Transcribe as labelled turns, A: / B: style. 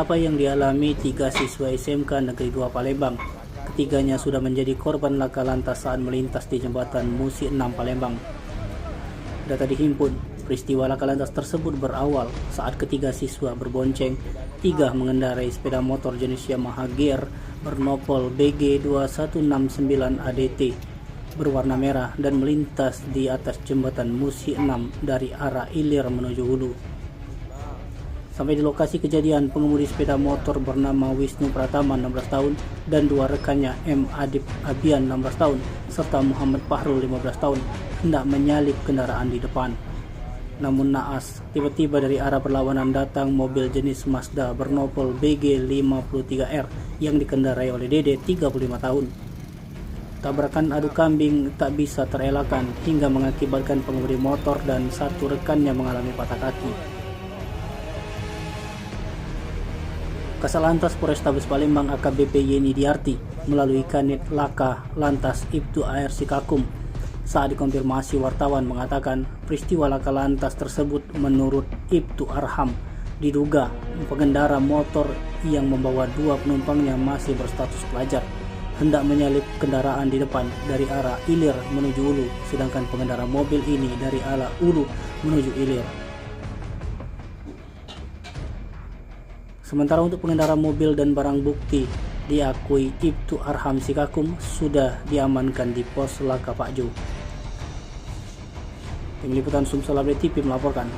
A: apa yang dialami 3 siswa SMK Negeri 2 Palembang. Ketiganya sudah menjadi korban laka lantas saat melintas di jembatan Musi 6 Palembang. Data dihimpun, peristiwa laka lantas tersebut berawal saat ketiga siswa berbonceng, 3 mengendarai sepeda motor jenis Yamaha Gear bernopol BG 2169 ADT berwarna merah dan melintas di atas jembatan Musi 6 dari arah Ilir menuju Hulu. Sampai di lokasi kejadian, pengemudi sepeda motor bernama Wisnu Pratama 16 tahun dan 2 rekannya M. Adib Abian 16 tahun serta Muhammad Fahrul 15 tahun hendak menyalip kendaraan di depan. Namun naas, tiba-tiba dari arah berlawanan datang mobil jenis Mazda bernopol BG 53R yang dikendarai oleh Dede 35 tahun. Tabrakan adu kambing tak bisa terelakkan hingga mengakibatkan pengemudi motor dan 1 rekannya mengalami patah kaki. Kasalantas Polrestabes Palembang AKBP Yeni Diarti melalui Kanit Laka Lantas Ibtu AR Sikakum saat dikonfirmasi wartawan mengatakan peristiwa laka lantas tersebut menurut Ibtu Arham diduga pengendara motor yang membawa 2 penumpangnya masih berstatus pelajar hendak menyalip kendaraan di depan dari arah Ilir menuju Hulu, sedangkan pengendara mobil ini dari arah Hulu menuju Ilir. Sementara untuk pengendara mobil dan barang bukti diakui Ibtu Arham Sikakum sudah diamankan di pos Laka Pakjo. Tim Liputan Sumsel Update TV melaporkan.